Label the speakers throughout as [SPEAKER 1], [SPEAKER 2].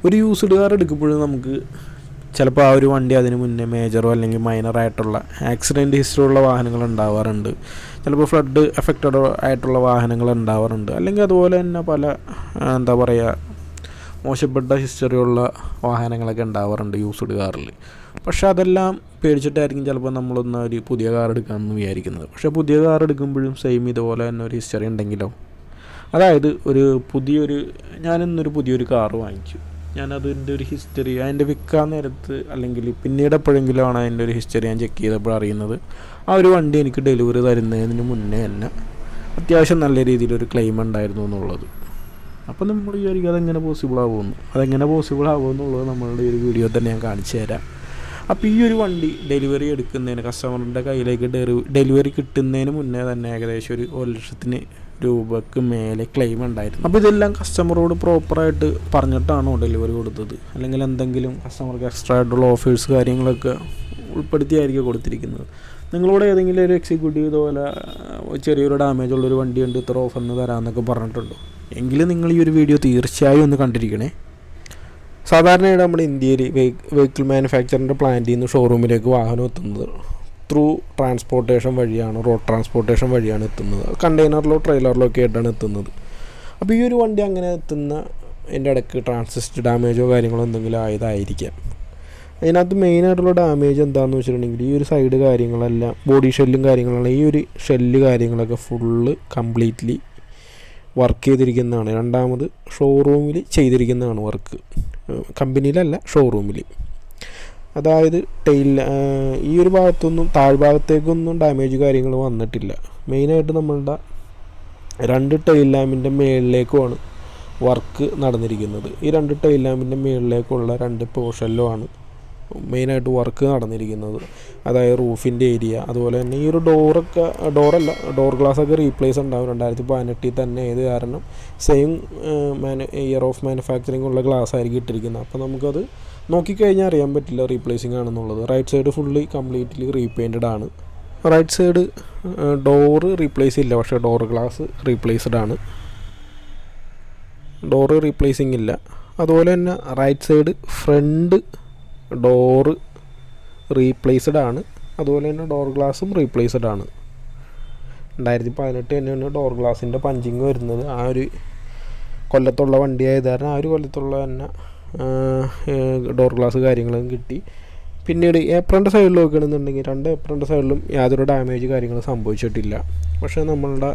[SPEAKER 1] ഒരു used car എടുക്കുമ്പോഴും നമുക്ക് ചിലപ്പോൾ ആ ഒരു വണ്ടി അതിന് മുന്നേ മേജറോ അല്ലെങ്കിൽ മൈനറായിട്ടുള്ള ആക്സിഡൻറ്റ് ഹിസ്റ്ററി ഉള്ള വാഹനങ്ങൾ ഉണ്ടാവാറുണ്ട്. ചിലപ്പോൾ ഫ്ലഡ് എഫക്റ്റഡ് ആയിട്ടുള്ള വാഹനങ്ങൾ ഉണ്ടാവാറുണ്ട്. അല്ലെങ്കിൽ അതുപോലെ തന്നെ പല എന്താ പറയുക മോശപ്പെട്ട ഹിസ്റ്ററിയുള്ള വാഹനങ്ങളൊക്കെ ഉണ്ടാവാറുണ്ട് യൂസ്ഡ് കാറിൽ. പക്ഷെ അതെല്ലാം പേടിച്ചിട്ടായിരിക്കും ചിലപ്പോൾ നമ്മളൊന്ന് ഒരു പുതിയ കാർ എടുക്കാമെന്ന് വിചാരിക്കുന്നത്. പക്ഷേ പുതിയ കാർ എടുക്കുമ്പോഴും സെയിം ഇതുപോലെ തന്നെ ഒരു ഹിസ്റ്ററി ഉണ്ടെങ്കിലോ, അതായത് ഞാനിന്നൊരു പുതിയൊരു കാർ വാങ്ങിച്ചു. ഞാനതിൻ്റെ ഒരു ഹിസ്റ്ററി അതിൻ്റെ വിൽക്കാൻ നേരത്ത് അല്ലെങ്കിൽ പിന്നീട് എപ്പോഴെങ്കിലുമാണ് അതിൻ്റെ ഒരു ഹിസ്റ്ററി ഞാൻ ചെക്ക് ചെയ്തപ്പോൾ അറിയുന്നത് ആ ഒരു വണ്ടി എനിക്ക് ഡെലിവറി തരുന്നതിന് മുന്നേ തന്നെ അത്യാവശ്യം നല്ല രീതിയിലൊരു ക്ലെയിം ഉണ്ടായിരുന്നു എന്നുള്ളത്. അപ്പോൾ നമ്മൾ വിചാരിക്കും അതെങ്ങനെ പോസിബിൾ ആവുമെന്നുള്ളത് നമ്മളുടെ ഈ ഒരു വീഡിയോ തന്നെ ഞാൻ കാണിച്ചു തരാം. അപ്പോൾ ഈ ഒരു വണ്ടി ഡെലിവറി എടുക്കുന്നതിന് കസ്റ്റമറിൻ്റെ കയ്യിലേക്ക് ഡെലിവറി കിട്ടുന്നതിന് മുന്നേ തന്നെ ഏകദേശം ഒരു 1,00,000 രൂപയ്ക്ക് മേലെ ക്ലെയിം ഉണ്ടായിരുന്നു. അപ്പോൾ ഇതെല്ലാം കസ്റ്റമറോട് പ്രോപ്പറായിട്ട് പറഞ്ഞിട്ടാണോ ഡെലിവറി കൊടുത്തത്, അല്ലെങ്കിൽ എന്തെങ്കിലും കസ്റ്റമർക്ക് എക്സ്ട്രാ ആയിട്ടുള്ള ഓഫേഴ്സ് കാര്യങ്ങളൊക്കെ ഉൾപ്പെടുത്തിയായിരിക്കും കൊടുത്തിരിക്കുന്നത്. നിങ്ങളോട് ഏതെങ്കിലും ഒരു എക്സിക്യൂട്ടീവ് ഇതുപോലെ ചെറിയൊരു ഡാമേജ് ഉള്ളൊരു വണ്ടിയുണ്ട് ഇത്ര ഓഫറിന് തരാമെന്നൊക്കെ പറഞ്ഞിട്ടുണ്ടോ? എങ്കിലും നിങ്ങൾ ഈ ഒരു വീഡിയോ തീർച്ചയായും ഒന്ന് കണ്ടിരിക്കണേ. സാധാരണയായിട്ട് നമ്മുടെ ഇന്ത്യയിൽ വെഹിക്കിൾ മാനുഫാക്ചറിൻ്റെ പ്ലാന്റിൽ നിന്ന് ഷോറൂമിലേക്ക് വാഹനം എത്തുന്നത് ത്രൂ ട്രാൻസ്പോർട്ടേഷൻ വഴിയാണ്, റോഡ് ട്രാൻസ്പോർട്ടേഷൻ വഴിയാണ് എത്തുന്നത്. കണ്ടെയ്നറിലോ ട്രെയിലറിലോ ഒക്കെ ആയിട്ടാണ് എത്തുന്നത്. അപ്പോൾ ഈ ഒരു വണ്ടി അങ്ങനെ എത്തുന്ന എൻ്റെ ഇടയ്ക്ക് ട്രാൻസിസ്റ്റ് ഡാമേജോ കാര്യങ്ങളോ എന്തെങ്കിലും ആയതായിരിക്കാം. അതിനകത്ത് മെയിനായിട്ടുള്ള ഡാമേജ് എന്താണെന്ന് വെച്ചിട്ടുണ്ടെങ്കിൽ ഈ ഒരു സൈഡ് കാര്യങ്ങളെല്ലാം ബോഡി ഷെല്ലും കാര്യങ്ങളെല്ലാം ഈ ഒരു ഷെല്ല് കാര്യങ്ങളൊക്കെ ഫുള്ള് കംപ്ലീറ്റ്ലി വർക്ക് ചെയ്തിരിക്കുന്നതാണ്. രണ്ടാമത് ഷോറൂമിൽ ചെയ്തിരിക്കുന്നതാണ് വർക്ക്, കമ്പനിയിലല്ല ഷോറൂമിൽ. അതായത് ഈ ഒരു ഭാഗത്തൊന്നും താഴ്ഭാഗത്തേക്കൊന്നും ഡാമേജ് കാര്യങ്ങൾ വന്നിട്ടില്ല. മെയിനായിട്ട് നമ്മളുടെ 2 ടൈൽ ലാമ്പിൻ്റെ മുകളിലേക്കുമാണ് വർക്ക് നടന്നിരിക്കുന്നത്. ഈ 2 ടൈൽ ലാമ്പിൻ്റെ മുകളിലേക്കുള്ള 2 പോർഷനിലുമാണ് മെയിനായിട്ട് വർക്ക് നടന്നിരിക്കുന്നത്. അതായത് റൂഫിൻ്റെ ഏരിയ, അതുപോലെ തന്നെ ഈ ഒരു ഡോർ ഗ്ലാസ്സൊക്കെ റീപ്ലേസ് ഉണ്ടാവും 2018 തന്നെ. ഏത് കാരണം സെയിം ഇയർ ഓഫ് മാനുഫാക്ചറിങ് ഉള്ള ഗ്ലാസ് ആയിരിക്കും ഇട്ടിരിക്കുന്നത്. അപ്പോൾ നമുക്കത് നോക്കിക്കഴിഞ്ഞാൽ അറിയാൻ പറ്റില്ല റീപ്ലേസിങ് ആണെന്നുള്ളത്. Right side fully completely repainted ആണ്. റൈറ്റ് സൈഡ് ഡോറ് റീപ്ലേസ് ഇല്ല, പക്ഷേ ഡോർ ഗ്ലാസ് റീപ്ലേസ്ഡ് ആണ്. ഡോറ് റീപ്ലേസിങ് ഇല്ല. അതുപോലെ തന്നെ right side front door replaced ആണ്. അതുപോലെ തന്നെ ഡോർ ഗ്ലാസും റീപ്ലേസ്ഡ് ആണ്. 2018 തന്നെയാണ് ഡോർ ഗ്ലാസിൻ്റെ പഞ്ചിങ് വരുന്നത്. ആ ഒരു കൊല്ലത്തുള്ള വണ്ടി ആയത് കാരണം ആ ഒരു കൊല്ലത്തുള്ള തന്നെ ഡോർ ഗ്ലാസ് കാര്യങ്ങളും കിട്ടി. പിന്നീട് ഏപ്രൻ്റെ സൈഡിൽ നോക്കുകയാണെന്നുണ്ടെങ്കിൽ 2 ഏപ്രൻ്റെ സൈഡിലും യാതൊരു ഡാമേജ് കാര്യങ്ങളും സംഭവിച്ചിട്ടില്ല. പക്ഷേ നമ്മളുടെ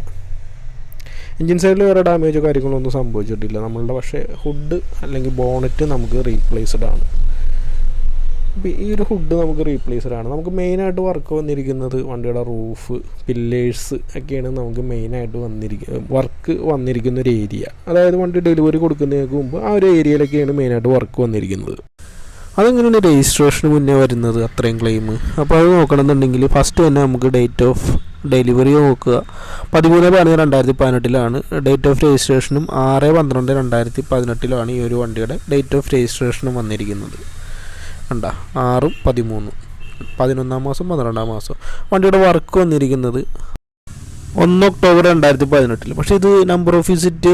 [SPEAKER 1] എൻജിൻ സൈഡിൽ വേറെ ഡാമേജോ കാര്യങ്ങളൊന്നും സംഭവിച്ചിട്ടില്ല. പക്ഷേ ഹുഡ് അല്ലെങ്കിൽ ബോണറ്റ് നമുക്ക് റീപ്ലേസ്ഡ് ആണ്. അപ്പോൾ ഈ ഒരു ഹുഡ് നമുക്ക് റീപ്ലേസ്ഡ് ആണ്. നമുക്ക് മെയിനായിട്ട് വർക്ക് വന്നിരിക്കുന്നത് വണ്ടിയുടെ റൂഫ്, പില്ലേഴ്സ് ഒക്കെയാണ് നമുക്ക് മെയിനായിട്ട് വർക്ക് വന്നിരിക്കുന്ന ഒരു ഏരിയ. അതായത് വണ്ടി ഡെലിവറി കൊടുക്കുന്നതിന് മുമ്പ് ആ ഒരു ഏരിയയിലൊക്കെയാണ് മെയിനായിട്ട് വർക്ക് വന്നിരിക്കുന്നത്. അതെങ്ങനെയാണ് രജിസ്ട്രേഷന് മുന്നേ വരുന്നത് അത്രയും ക്ലെയിം? അപ്പോൾ അത് നോക്കണമെന്നുണ്ടെങ്കിൽ ഫസ്റ്റ് തന്നെ നമുക്ക് ഡേറ്റ് ഓഫ് ഡെലിവറി നോക്കുക. 13/12/2018 ഡേറ്റ് ഓഫ് രജിസ്ട്രേഷനും 6/12/2018 ഈ ഒരു വണ്ടിയുടെ ഡേറ്റ് ഓഫ് രജിസ്ട്രേഷനും വന്നിരിക്കുന്നത്. 6ഉം 13ഉം 11ാം മാസം 12ാം മാസം. വണ്ടിയുടെ വർക്ക് വന്നിരിക്കുന്നത് 1 ഒക്ടോബർ 2018. പക്ഷേ ഇത് നമ്പർ ഓഫ് വിസിറ്റ്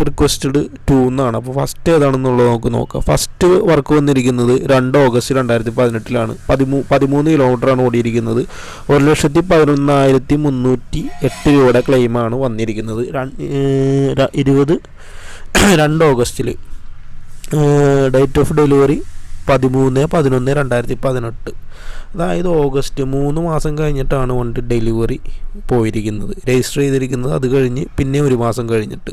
[SPEAKER 1] റിക്വസ്റ്റഡ് 2 എന്നാണ്. അപ്പോൾ ഫസ്റ്റ് ഏതാണെന്നുള്ളത് നമുക്ക് നോക്കാം. ഫസ്റ്റ് വർക്ക് വന്നിരിക്കുന്നത് 2 ഓഗസ്റ്റ് 2018 13 കിലോമീറ്ററാണ് ഓടിയിരിക്കുന്നത്. 1,11,308 രൂപയുടെ ക്ലെയിമാണ് വന്നിരിക്കുന്നത് 2 ഓഗസ്റ്റിൽ. Date of delivery 13/11/2018. അതായത് ഓഗസ്റ്റ് 3 മാസം കഴിഞ്ഞിട്ടാണ് വണ്ടി ഡെലിവറി പോയിരിക്കുന്നത്, രജിസ്റ്റർ ചെയ്തിരിക്കുന്നത്. അത് കഴിഞ്ഞ് പിന്നെ 1 മാസം കഴിഞ്ഞിട്ട്.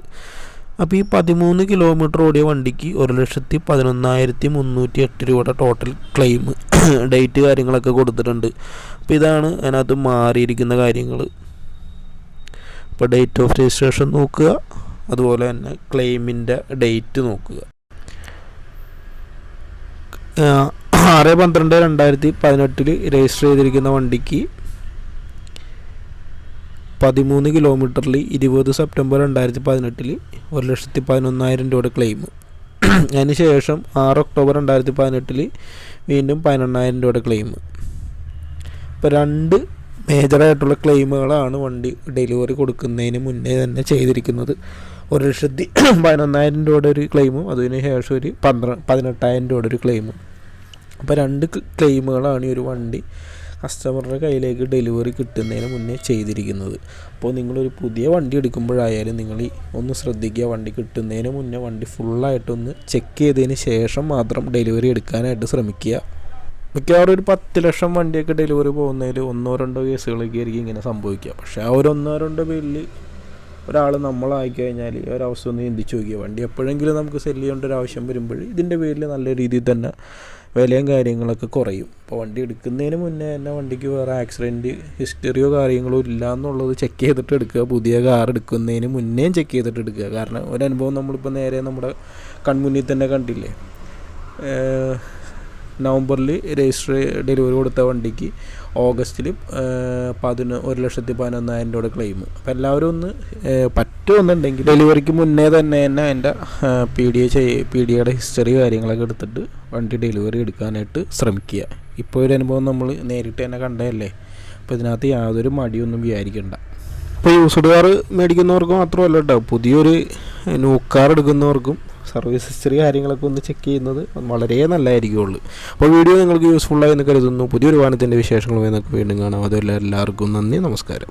[SPEAKER 1] അപ്പോൾ ഈ 13 കിലോമീറ്റർ ഓടിയ വണ്ടിക്ക് 1,11,308 രൂപയുടെ ടോട്ടൽ ക്ലെയിം. ഡേറ്റ് കാര്യങ്ങളൊക്കെ കൊടുത്തിട്ടുണ്ട്. അപ്പോൾ ഇതാണ് അതിനകത്ത് മാറിയിരിക്കുന്ന കാര്യങ്ങൾ. അപ്പോൾ ഡേറ്റ് ഓഫ് രജിസ്ട്രേഷൻ നോക്കുക, അതുപോലെ തന്നെ ക്ലെയിമിൻ്റെ ഡേറ്റ് നോക്കുക. 6/12/2018 രജിസ്റ്റർ ചെയ്തിരിക്കുന്ന വണ്ടിക്ക് 13 കിലോമീറ്ററിൽ 20 സെപ്റ്റംബർ 2018 1,11,000 രൂപയുടെ ക്ലെയിം. അതിന് ശേഷം 6 ഒക്ടോബർ 2018 വീണ്ടും 18,000 രൂപയുടെ ക്ലെയിം. ഇപ്പോൾ 2 മേജറായിട്ടുള്ള ക്ലെയിമുകളാണ് വണ്ടി ഡെലിവറി കൊടുക്കുന്നതിന് മുന്നേ തന്നെ ചെയ്തിരിക്കുന്നത്. 1,11,000 രൂപയുടെ ഒരു ക്ലെയിമും അതിന് ശേഷം ഒരു 18,000 രൂപയുടെ ഒരു ക്ലെയിമും. അപ്പോൾ 2 ക്ലെയിമുകളാണ് ഈ ഒരു വണ്ടി കസ്റ്റമറുടെ കയ്യിലേക്ക് ഡെലിവറി കിട്ടുന്നതിന് മുന്നേ ചെയ്തിരിക്കുന്നത്. അപ്പോൾ നിങ്ങളൊരു പുതിയ വണ്ടി എടുക്കുമ്പോഴായാലും നിങ്ങൾ ഒന്ന് ശ്രദ്ധിക്കുക, വണ്ടി കിട്ടുന്നതിന് മുന്നേ വണ്ടി ഫുള്ളായിട്ടൊന്ന് ചെക്ക് ചെയ്തതിന് ശേഷം മാത്രം ഡെലിവറി എടുക്കാനായിട്ട് ശ്രമിക്കുക. മിക്കവാറും ഒരു 10 ലക്ഷം വണ്ടിയൊക്കെ ഡെലിവറി പോകുന്നതിൽ 1-2 കേസുകളൊക്കെ ആയിരിക്കും ഇങ്ങനെ സംഭവിക്കുക. പക്ഷേ ആ ഒരു 1-2 പേരിൽ ഒരാൾ നമ്മളായിക്കഴിഞ്ഞാൽ ഒരവസ്ഥ ഒന്ന് ചിന്തിച്ച് നോക്കിയ വണ്ടി എപ്പോഴെങ്കിലും നമുക്ക് സെല്ല് ചെയ്യേണ്ട ഒരു ആവശ്യം വരുമ്പോൾ ഇതിൻ്റെ പേരിൽ നല്ല രീതിയിൽ തന്നെ വിലയും കാര്യങ്ങളൊക്കെ കുറയും. അപ്പോൾ വണ്ടി എടുക്കുന്നതിന് മുന്നേ തന്നെ വണ്ടിക്ക് വേറെ ആക്സിഡൻറ്റ് ഹിസ്റ്ററിയോ കാര്യങ്ങളോ ഇല്ല എന്നുള്ളത് ചെക്ക് ചെയ്തിട്ട് എടുക്കുക. പുതിയ കാർ എടുക്കുന്നതിന് മുന്നേയും ചെക്ക് ചെയ്തിട്ട് എടുക്കുക. കാരണം ഒരു അനുഭവം നമ്മളിപ്പോൾ നേരെ നമ്മുടെ കൺമുന്നിൽ തന്നെ കണ്ടില്ലേ. നവംബറിൽ രജിസ്റ്റർ ഡെലിവറി കൊടുത്ത വണ്ടിക്ക് ഓഗസ്റ്റിൽ 1,11,000 രൂപയുടെ ക്ലെയിം. അപ്പോൾ എല്ലാവരും ഒന്ന് പറ്റുമെന്നുണ്ടെങ്കിൽ ഡെലിവറിക്ക് മുന്നേ തന്നെ അതിൻ്റെ പി ഡിയുടെ ഹിസ്റ്ററി കാര്യങ്ങളൊക്കെ എടുത്തിട്ട് വണ്ടി ഡെലിവറി എടുക്കാനായിട്ട് ശ്രമിക്കുക. ഇപ്പോൾ ഒരു അനുഭവം നമ്മൾ നേരിട്ട് തന്നെ കണ്ടതല്ലേ. അപ്പോൾ ഇതിനകത്ത് യാതൊരു മടിയൊന്നും വിചാരിക്കണ്ട. ഇപ്പോൾ യൂസ്ഡ് കാർ മേടിക്കുന്നവർക്ക് മാത്രമല്ല കേട്ടോ, പുതിയൊരു ന്യൂ കാർ എടുക്കുന്നവർക്കും സർവീസ് ഹിസ്റ്ററി കാര്യങ്ങളൊക്കെ ഒന്ന് ചെക്ക് ചെയ്യുന്നത് വളരെ നല്ലതായിരിക്കുള്ളൂ. അപ്പോൾ വീഡിയോ നിങ്ങൾക്ക് യൂസ്ഫുള്ളായി എന്ന് കരുതുന്നു. പുതിയൊരു വാഹനത്തിൻ്റെ വിശേഷങ്ങളുമായി നമുക്ക് വീണ്ടും കാണാം. അതുപോലെ എല്ലാവർക്കും നന്ദി, നമസ്കാരം.